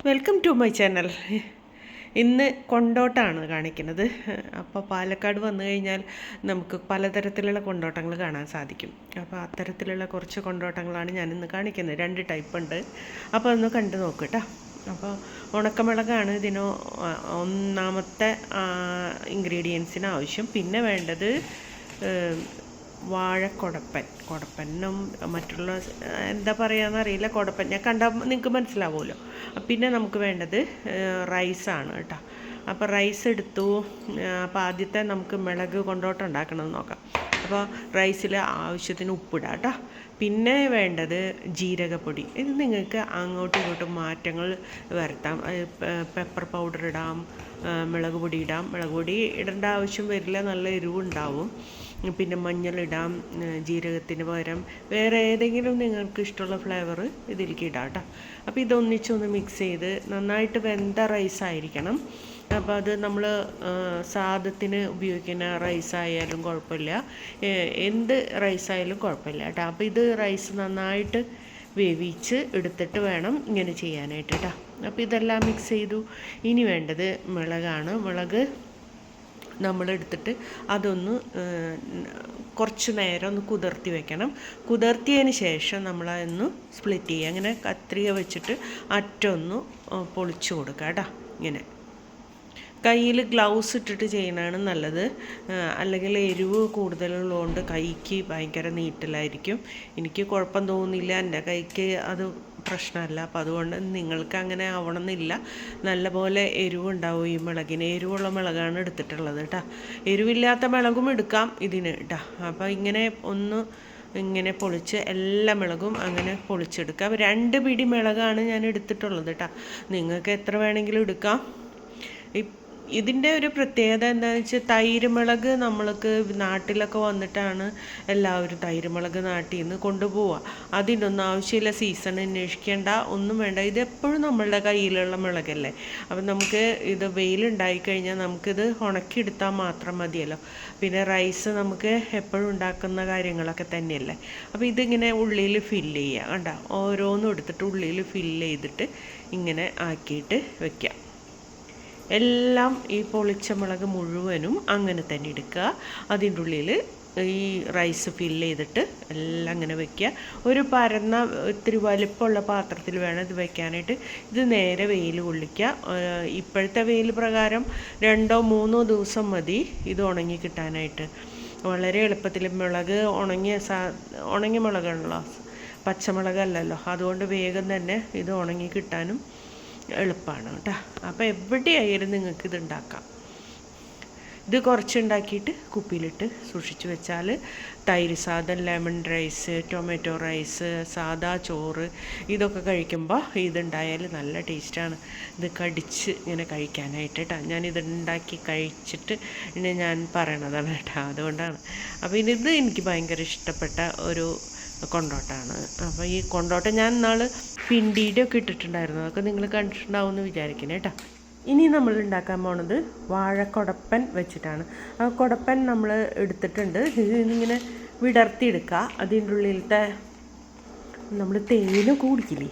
Welcome to my channel. ഇന്ന് കൊണ്ടോട്ടാണ് കാണിക്കുന്നത്. അപ്പോൾ പാലക്കാട് വന്നു കഴിഞ്ഞാൽ നമുക്ക് പലതരത്തിലുള്ള കൊണ്ടോട്ടങ്ങൾ കാണാൻ സാധിക്കും. അപ്പോൾ അത്തരത്തിലുള്ള കുറച്ച് കൊണ്ടോട്ടങ്ങളാണ് ഞാനിന്ന് കാണിക്കുന്നത്. 2 ടൈപ്പ് ഉണ്ട്. അപ്പോൾ ഒന്ന് കണ്ടു നോക്കൂ കേട്ടോ. അപ്പോൾ ഉണക്കമുളകാണ് ഇതിന് ഒന്നാമത്തെ ഇൻഗ്രീഡിയൻസിന് ആവശ്യം. പിന്നെ വേണ്ടത് കൊടപ്പനും മറ്റുള്ള എന്താ പറയുകയെന്നറിയില്ല. കൊടപ്പൻ ഞാൻ കണ്ടാൽ നിങ്ങൾക്ക് മനസ്സിലാവുമല്ലോ. പിന്നെ നമുക്ക് വേണ്ടത് റൈസാണ് കേട്ടോ. അപ്പോൾ റൈസ് എടുത്തു. അപ്പോൾ ആദ്യത്തെ നമുക്ക് മിളക് കൊണ്ടോട്ടം ഉണ്ടാക്കണമെന്ന് നോക്കാം. അപ്പോൾ റൈസിൽ ആവശ്യത്തിന് ഉപ്പിടാം കേട്ടോ. പിന്നെ വേണ്ടത് ജീരകപ്പൊടി. ഇത് നിങ്ങൾക്ക് അങ്ങോട്ടും ഇങ്ങോട്ടും മാറ്റങ്ങൾ വരുത്താം. പെപ്പർ പൗഡർ ഇടാം, മുളക് പൊടി ഇടാം. മുളക് പൊടി ഇടേണ്ട ആവശ്യം വരില്ല, നല്ല എരിവുണ്ടാവും. പിന്നെ മഞ്ഞളിടാം, ജീരകത്തിന് പകരം വേറെ ഏതെങ്കിലും നിങ്ങൾക്ക് ഇഷ്ടമുള്ള ഫ്ലേവർ ഇതിലേക്ക് ഇടാം കേട്ടോ. അപ്പോൾ ഇതൊന്നിച്ചൊന്ന് മിക്സ് ചെയ്ത് നന്നായിട്ട് വെന്ത റൈസായിരിക്കണം. അപ്പോൾ അത് നമ്മൾ സാദത്തിന് ഉപയോഗിക്കുന്ന റൈസായാലും കുഴപ്പമില്ല, എന്ത് റൈസായാലും കുഴപ്പമില്ല കേട്ടോ. അപ്പോൾ ഇത് റൈസ് നന്നായിട്ട് വേവിച്ച് എടുത്തിട്ട് വേണം ഇങ്ങനെ ചെയ്യാനായിട്ട് കേട്ടോ. അപ്പോൾ ഇതെല്ലാം മിക്സ് ചെയ്തു. ഇനി വേണ്ടത് മുളകാണ്. മുളക് നമ്മളെടുത്തിട്ട് അതൊന്ന് കുറച്ച് നേരം ഒന്ന് കുതിർത്തി വെക്കണം. കുതിർത്തിയതിന് ശേഷം നമ്മളതൊന്ന് സ്പ്ലിറ്റ് ചെയ്യുക. അങ്ങനെ കത്രിക വെച്ചിട്ട് അറ്റൊന്ന് പൊളിച്ചു കൊടുക്കുക കേട്ടോ. ഇങ്ങനെ കയ്യിൽ ഗ്ലൗസ് ഇട്ടിട്ട് ചെയ്യുന്നതാണ് നല്ലത്. അല്ലെങ്കിൽ എരിവ് കൂടുതലുള്ളതുകൊണ്ട് കൈക്ക് ഭയങ്കര നീറ്റലായിരിക്കും. എനിക്ക് കുഴപ്പം തോന്നുന്നില്ല, എൻ്റെ കൈക്ക് അത് പ്രശ്നമല്ല. അപ്പം അതുകൊണ്ട് നിങ്ങൾക്ക് അങ്ങനെ ആവണമെന്നില്ല. നല്ലപോലെ എരിവുണ്ടാവും ഈ മുളകിന്. എരിവുള്ള മുളകാണ് എടുത്തിട്ടുള്ളത് കേട്ടോ. എരിവില്ലാത്ത മുളകും എടുക്കാം ഇതിന് കേട്ടോ. അപ്പോൾ ഇങ്ങനെ പൊളിച്ച് എല്ലാ മുളകും അങ്ങനെ പൊളിച്ചെടുക്കാം. 2 പിടി മുളകാണ് ഞാൻ എടുത്തിട്ടുള്ളത് കേട്ടോ. നിങ്ങൾക്ക് എത്ര വേണമെങ്കിലും എടുക്കാം. ഇതിൻ്റെ ഒരു പ്രത്യേകത എന്താണെന്ന് വെച്ചാൽ തൈര് മുളക് നമ്മൾക്ക് നാട്ടിലൊക്കെ വന്നിട്ടാണ് എല്ലാവരും തൈര് മുളക് നാട്ടിൽ നിന്ന് കൊണ്ടുപോവുക. അതിനൊന്നും ആവശ്യമില്ല. സീസൺ അന്വേഷിക്കേണ്ട, ഒന്നും വേണ്ട. ഇത് എപ്പോഴും നമ്മളുടെ കയ്യിലുള്ള മുളകല്ലേ. അപ്പം നമുക്ക് ഇത് വെയിലുണ്ടായിക്കഴിഞ്ഞാൽ നമുക്കിത് ഉണക്കിയെടുത്താൽ മാത്രം മതിയല്ലോ. പിന്നെ റൈസ് നമുക്ക് എപ്പോഴും ഉണ്ടാക്കുന്ന കാര്യങ്ങളൊക്കെ തന്നെയല്ലേ. അപ്പോൾ ഇതിങ്ങനെ ഉള്ളിൽ ഫില്ല് ചെയ്യുക. കണ്ടോ, ഓരോന്നും എടുത്തിട്ട് ഉള്ളിൽ ഫില്ല് ചെയ്തിട്ട് ഇങ്ങനെ ആക്കിയിട്ട് വയ്ക്കുക. എല്ലാം ഈ പൊളിച്ച മുളക് മുഴുവനും അങ്ങനെ തന്നെ എടുക്കുക. അതിൻ്റെ ഉള്ളിൽ ഈ റൈസ് ഫില്ല് ചെയ്തിട്ട് എല്ലാം അങ്ങനെ വെക്കുക. ഒരു പരന്ന ഇത്തിരി വലിപ്പമുള്ള പാത്രത്തിൽ വേണം ഇത് വെക്കാനായിട്ട്. ഇത് നേരെ വെയിൽ കൊള്ളിക്കുക. ഇപ്പോഴത്തെ വെയിൽ പ്രകാരം 2-3 ദിവസം മതി ഇത് ഉണങ്ങി കിട്ടാനായിട്ട്. വളരെ എളുപ്പത്തിൽ മുളക് ഉണങ്ങിയ മുളകാണല്ലോ, പച്ചമുളകല്ലല്ലോ. അതുകൊണ്ട് വേഗം തന്നെ ഇത് ഉണങ്ങി കിട്ടാനും എളുപ്പമാണ് കേട്ടോ. അപ്പോൾ എവിടെയായാലും നിങ്ങൾക്ക് ഇത് ഉണ്ടാക്കാം. ഇത് കുറച്ചുണ്ടാക്കിയിട്ട് കുപ്പിയിലിട്ട് സൂക്ഷിച്ച് വെച്ചാൽ തൈര് സാദം, ലെമൺ റൈസ്, ടൊമാറ്റോ റൈസ്, സാദാ ചോറ് ഇതൊക്കെ കഴിക്കുമ്പോൾ ഇതുണ്ടായാൽ നല്ല ടേസ്റ്റാണ്. ഇത് കടിച്ച് ഇങ്ങനെ കഴിക്കാനായിട്ട് കേട്ടോ. ഞാനിത് ഉണ്ടാക്കി കഴിച്ചിട്ട് ഞാൻ പറയണതാണ് കേട്ടോ. അതുകൊണ്ടാണ്. അപ്പോൾ ഇത് എനിക്ക് ഭയങ്കര ഇഷ്ടപ്പെട്ട ഒരു കൊണ്ടോട്ടാണ്. അപ്പോൾ ഈ കൊണ്ടോട്ടം ഞാൻ ഇന്നാൾ പിണ്ടിയുടെ ഒക്കെ ഇട്ടിട്ടുണ്ടായിരുന്നു. അതൊക്കെ നിങ്ങൾ കണ്ടിട്ടുണ്ടാവുമെന്ന് വിചാരിക്കണേ കേട്ടോ. ഇനി നമ്മൾ ഉണ്ടാക്കാൻ പോണത് വാഴക്കൊടപ്പൻ വെച്ചിട്ടാണ്. ആ കൊടപ്പൻ നമ്മൾ എടുത്തിട്ടുണ്ട്. ഇതിങ്ങനെ വിടർത്തിയെടുക്കുക. അതിൻ്റെ ഉള്ളിലത്തെ നമ്മൾ തേയില കുടിക്കില്ലേ,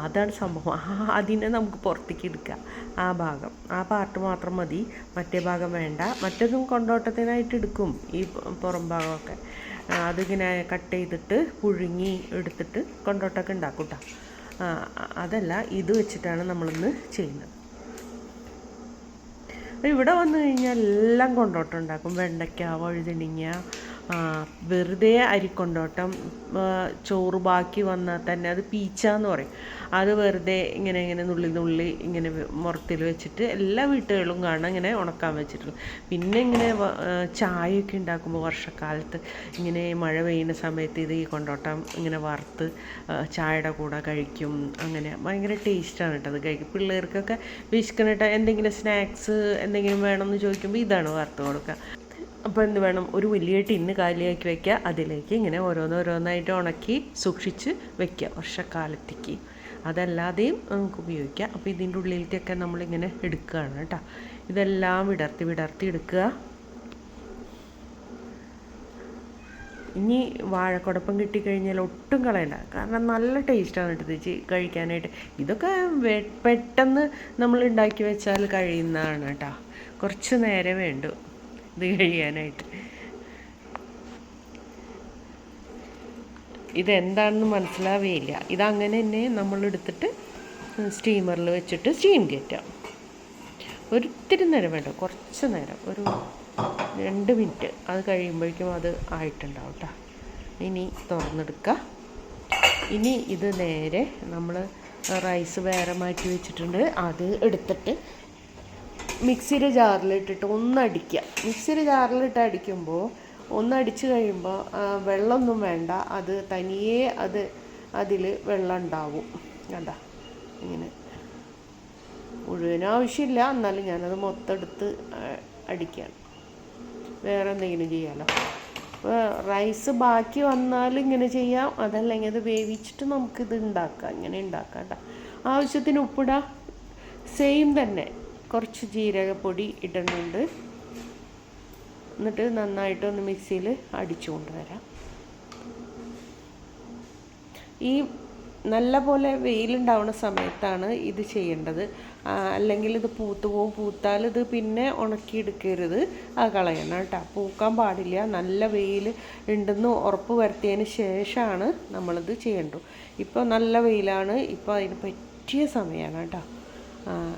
അതാണ് സംഭവം. അതിനെ നമുക്ക് പുറത്തേക്ക് എടുക്കുക. ആ പാർട്ട് മാത്രം മതി, മറ്റേ ഭാഗം വേണ്ട. മറ്റൊന്നും കൊണ്ടോട്ടത്തിനായിട്ട് എടുക്കും ഈ പുറം ഭാഗമൊക്കെ. അതിങ്ങനെ കട്ട് ചെയ്തിട്ട് പുഴുങ്ങി എടുത്തിട്ട് കൊണ്ടോട്ടമൊക്കെ ഉണ്ടാക്കും കേട്ടോ. അതല്ല, ഇത് വെച്ചിട്ടാണ് നമ്മളിന്ന് ചെയ്യുന്നത്. ഇവിടെ വന്നു കഴിഞ്ഞാൽ എല്ലാം കൊണ്ടോട്ടം ഉണ്ടാക്കും. വെണ്ടയ്ക്ക, വഴുതനങ്ങ, വെറുതെ അരിക്കൊണ്ടോട്ടം. ചോറ് ബാക്കി വന്നാൽ തന്നെ അത് പീച്ചാന്ന് പറയും. അത് വെറുതെ ഇങ്ങനെ നുള്ളി ഇങ്ങനെ മുറത്തിൽ വെച്ചിട്ട് എല്ലാ വീട്ടുകളിലും കാണാം ഇങ്ങനെ ഉണക്കാൻ വെച്ചിട്ടുള്ളൂ. പിന്നെ ഇങ്ങനെ ചായയൊക്കെ ഉണ്ടാക്കുമ്പോൾ വർഷക്കാലത്ത് ഇങ്ങനെ മഴ പെയ്യുന്ന സമയത്ത് ഇത് ഈ കൊണ്ടോട്ടം ഇങ്ങനെ വറുത്ത് ചായയുടെ കൂടെ കഴിക്കും. അങ്ങനെ ഭയങ്കര ടേസ്റ്റാണ് കേട്ടോ അത് കഴിക്കും. പിള്ളേർക്കൊക്കെ വിശക്കണിട്ട് എന്തെങ്കിലും സ്നാക്സ് എന്തെങ്കിലും വേണമെന്ന് ചോദിക്കുമ്പോൾ ഇതാണ് വറുത്ത് കൊടുക്കുക. അപ്പോൾ എന്ത് വേണം, ഒരു വലിയ ടിന്ന് കാലിയാക്കി വയ്ക്കുക. അതിലേക്ക് ഇങ്ങനെ ഓരോന്നായിട്ട് ഉണക്കി സൂക്ഷിച്ച് വയ്ക്കുക വർഷക്കാലത്തേക്ക്. അതല്ലാതെയും നമുക്ക് ഉപയോഗിക്കാം. അപ്പോൾ ഇതിൻ്റെ ഉള്ളിലേക്കൊക്കെ നമ്മളിങ്ങനെ എടുക്കുകയാണ് കേട്ടോ. ഇതെല്ലാം വിടർത്തി എടുക്കുക. ഇനി വാഴക്കുടപ്പം കിട്ടിക്കഴിഞ്ഞാൽ ഒട്ടും കളയണ്ട, കാരണം നല്ല ടേസ്റ്റാണ് ഇത് കഴിക്കാനായിട്ട്. ഇതൊക്കെ പെട്ടെന്ന് നമ്മൾ ഉണ്ടാക്കി വെച്ചാൽ കഴിയുന്നതാണ് കേട്ടോ. കുറച്ച് നേരം വേണ്ടു ഇത് കഴിയാനായിട്ട്. ഇതെന്താണെന്ന് മനസ്സിലാവുകയില്ല. ഇതങ്ങനെ തന്നെ നമ്മളെടുത്തിട്ട് സ്റ്റീമറിൽ വെച്ചിട്ട് സ്റ്റീം കയറ്റാം. ഒരിത്തിരി നേരം വേണ്ട, കുറച്ച് നേരം, ഒരു 2 മിനിറ്റ്. അത് കഴിയുമ്പോഴേക്കും അത് ആയിട്ടുണ്ടാവും കേട്ടോ. ഇനി തുറന്നെടുക്കുക. ഇനി ഇത് നേരെ നമ്മൾ റൈസ് വേറെ മാറ്റി വെച്ചിട്ടുണ്ട്, അത് എടുത്തിട്ട് മിക്സിയുടെ ജാറിലിട്ടിട്ട് ഒന്നടിക്കുക. മിക്സിയുടെ ജാറിലിട്ട് അടിക്കുമ്പോൾ ഒന്നടിച്ച് കഴിയുമ്പോൾ വെള്ളമൊന്നും വേണ്ട, അത് തനിയെ അതിൽ വെള്ളം ഉണ്ടാവും. കണ്ട, ഇങ്ങനെ മുഴുവൻ ആവശ്യമില്ല, എന്നാലും ഞാനത് മൊത്തം എടുത്ത് അടിക്കുകയാണ്. വേറെ എന്തെങ്കിലും ചെയ്യാമല്ലോ. അപ്പോൾ റൈസ് ബാക്കി വന്നാൽ ഇങ്ങനെ ചെയ്യാം, അതല്ലെങ്കിൽ അത് വേവിച്ചിട്ട് നമുക്കിത് ഉണ്ടാക്കാം. ഇങ്ങനെ ഉണ്ടാക്കാം കേട്ടോ. ആവശ്യത്തിന് ഉപ്പിടാം. സെയിം തന്നെ കുറച്ച് ജീരകപ്പൊടി ഇടുന്നുണ്ട്. എന്നിട്ട് നന്നായിട്ടൊന്ന് മിക്സിയിൽ അടിച്ചു കൊണ്ടുവരാം. ഈ നല്ല പോലെ വെയിലുണ്ടാവുന്ന സമയത്താണ് ഇത് ചെയ്യേണ്ടത്, അല്ലെങ്കിൽ ഇത് പൂത്തു പോകും. പൂത്താൽ ഇത് പിന്നെ ഉണക്കിയെടുക്കരുത്, കളയണം കേട്ടോ. പൂക്കാൻ പാടില്ല. നല്ല വെയിൽ ഉണ്ടെന്ന് ഉറപ്പ് വരുത്തിയതിന് ശേഷമാണ് നമ്മളിത് ചെയ്യേണ്ടത്. ഇപ്പോൾ നല്ല വെയിലാണ്, ഇപ്പോൾ അതിന് പറ്റിയ സമയമാണ് കേട്ടോ.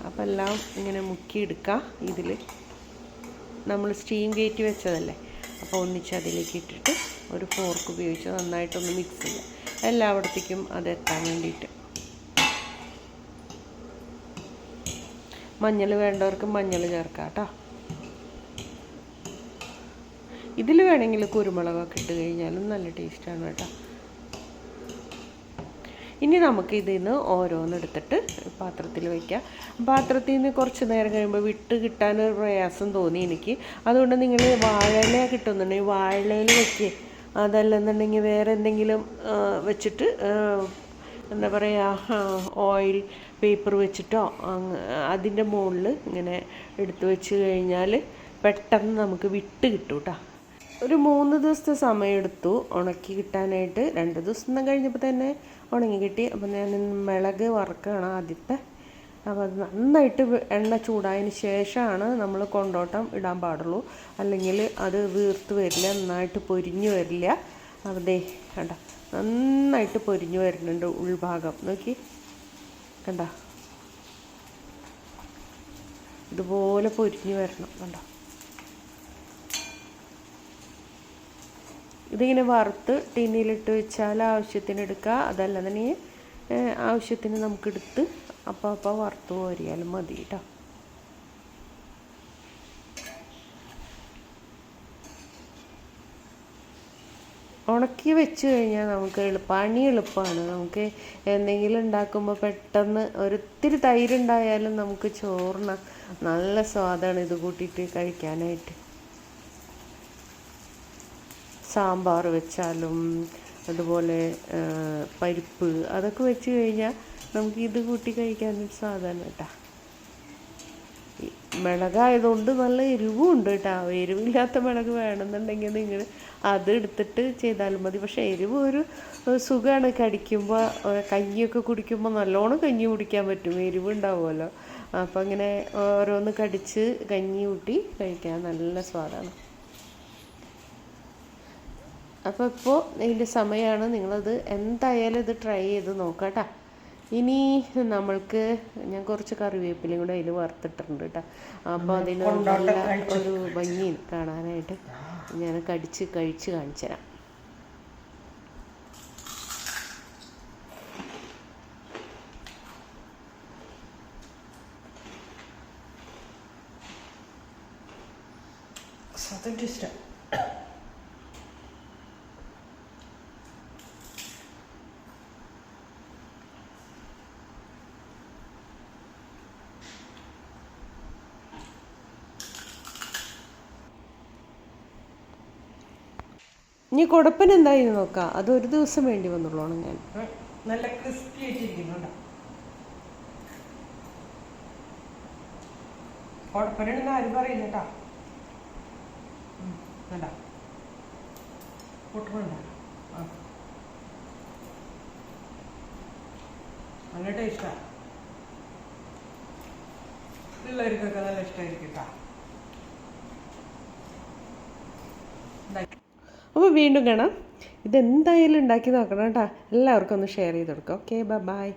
അപ്പോൾ എല്ലാം ഇങ്ങനെ മുക്കിയെടുക്കുക. ഇതിൽ നമ്മൾ സ്റ്റീം കയറ്റി വെച്ചതല്ലേ, അപ്പോൾ ഒന്നിച്ച് അതിലേക്ക് ഇട്ടിട്ട് ഒരു ഫോർക്ക് ഉപയോഗിച്ച് നന്നായിട്ടൊന്ന് മിക്സ് ചെയ്യുക, എല്ലായിടത്തേക്കും അതെത്താൻ വേണ്ടിയിട്ട്. മഞ്ഞൾ വേണ്ടവർക്ക് മഞ്ഞൾ ചേർക്കാം കേട്ടോ. ഇതിൽ വേണമെങ്കിൽ കുരുമുളകൊക്കെ ഇട്ട് കഴിഞ്ഞാലും നല്ല ടേസ്റ്റാണ് കേട്ടോ. ഇനി നമുക്ക് ഇതിൽ നിന്ന് ഓരോന്നെടുത്തിട്ട് പാത്രത്തിൽ വയ്ക്കാം. പാത്രത്തിൽ നിന്ന് കുറച്ച് നേരം കഴിയുമ്പോൾ വിട്ട് കിട്ടാനൊരു പ്രയാസം തോന്നി എനിക്ക്. അതുകൊണ്ട് നിങ്ങൾ വാഴയില കിട്ടുന്നുണ്ടെങ്കിൽ വാഴയിലയിൽ വയ്ക്കുക. അതല്ലെന്നുണ്ടെങ്കിൽ വേറെ എന്തെങ്കിലും വെച്ചിട്ട് എന്താ പറയുക, ഓയിൽ പേപ്പർ വെച്ചിട്ടോ അതിൻ്റെ മുകളിൽ ഇങ്ങനെ എടുത്ത് വെച്ച് കഴിഞ്ഞാൽ പെട്ടെന്ന് നമുക്ക് വിട്ട് കിട്ടും കേട്ടോ. ഒരു 3 ദിവസത്തെ സമയം എടുത്തു ഉണക്കി കിട്ടാനായിട്ട്. 2 ദിവസം കഴിഞ്ഞപ്പോൾ തന്നെ ഉണങ്ങി കിട്ടി. അപ്പം ഞാൻ മിളക് വറുക്കുകയാണ് ആദ്യത്തെ. അപ്പോൾ അത് നന്നായിട്ട് എണ്ണ ചൂടായതിന് ശേഷമാണ് നമ്മൾ കൊണ്ടോട്ടം ഇടാൻ പാടുള്ളൂ, അല്ലെങ്കിൽ അത് വീർത്ത് വരില്ല, നന്നായിട്ട് പൊരിഞ്ഞു വരില്ല. അതേ കണ്ട, നന്നായിട്ട് പൊരിഞ്ഞു വരുന്നുണ്ട് ഉൾഭാഗം. നോക്കി കണ്ട, ഇതുപോലെ പൊരിഞ്ഞു വരണം. കണ്ട, ഇതിങ്ങനെ വറുത്ത് ടിന്നിലിട്ട് വെച്ചാൽ ആവശ്യത്തിന് എടുക്കുക. അതല്ല തന്നെ ആവശ്യത്തിന് നമുക്കെടുത്ത് അപ്പോൾ വറുത്ത് കോരിയാലും മതി കേട്ടോ. ഉണക്കി വെച്ച് കഴിഞ്ഞാൽ നമുക്ക് പണി എളുപ്പമാണ്. നമുക്ക് എന്തെങ്കിലും ഉണ്ടാക്കുമ്പോൾ പെട്ടെന്ന് ഒരിത്തിരി തൈരുണ്ടായാലും നമുക്ക് ചോറിന് നല്ല സ്വാദാണ് ഇത് കൂട്ടിയിട്ട് കഴിക്കാനായിട്ട്. സാമ്പാർ വെച്ചാലും അതുപോലെ പരിപ്പ് അതൊക്കെ വെച്ച് കഴിഞ്ഞാൽ നമുക്ക് ഇത് കൂട്ടി കഴിക്കാനൊരു സാധനം കേട്ടോ. മിളകായതുകൊണ്ട് നല്ല എരിവും ഉണ്ട് കേട്ടോ. എരിവില്ലാത്ത മിളക് വേണമെന്നുണ്ടെങ്കിൽ നിങ്ങൾ അത് എടുത്തിട്ട് ചെയ്താലും മതി. പക്ഷേ എരിവ് ഒരു സുഖമാണ്. കടിക്കുമ്പോൾ കഞ്ഞിയൊക്കെ കുടിക്കുമ്പോൾ നല്ലോണം കഞ്ഞി കുടിക്കാൻ പറ്റും, എരിവ് ഉണ്ടാവുമല്ലോ. അപ്പം അങ്ങനെ ഓരോന്ന് കടിച്ച് കഞ്ഞി കൂട്ടി കഴിക്കാൻ നല്ല സ്വാദാണ്. അപ്പോൾ ഇപ്പോൾ ഇതിൻ്റെ സമയമാണ്. നിങ്ങളത് എന്തായാലും ഇത് ട്രൈ ചെയ്ത് നോക്കാം കേട്ടോ. ഇനി നമ്മൾക്ക് ഞാൻ കുറച്ച് കറിവേപ്പിലയും കൂടെ അതിൽ വറുത്തിട്ടുണ്ട് കേട്ടോ. അപ്പോൾ അതിന് നല്ല ഒരു ഭംഗി കാണാനായിട്ട് ഞാൻ കഴിച്ച് കാണിച്ചു തരാം. ഇനി കുടപ്പൻ എന്തായി നോക്കാം. അത് ഒരു ദിവസം വേണ്ടി വന്നുള്ളൂ ഞാൻ. നല്ല ക്രിസ്പി ആയിട്ടിരിക്കുന്നുണ്ട്. കുടപ്പനാണെന്ന് ആരും പറയില്ല കേട്ടോ. പൊട്ടണുണ്ടോ? ആ നല്ല ടേസ്റ്റാണ്, പിള്ളേർക്കൊക്കെ നല്ല ഇഷ്ടമായിരിക്കും കേട്ടോ. അപ്പോൾ വീണ്ടും കാണാം. ഇതെന്തായാലും ഉണ്ടാക്കി നോക്കണം കേട്ടോ. എല്ലാവർക്കും ഒന്ന് ഷെയർ ചെയ്ത് കൊടുക്കാം. Okay, by.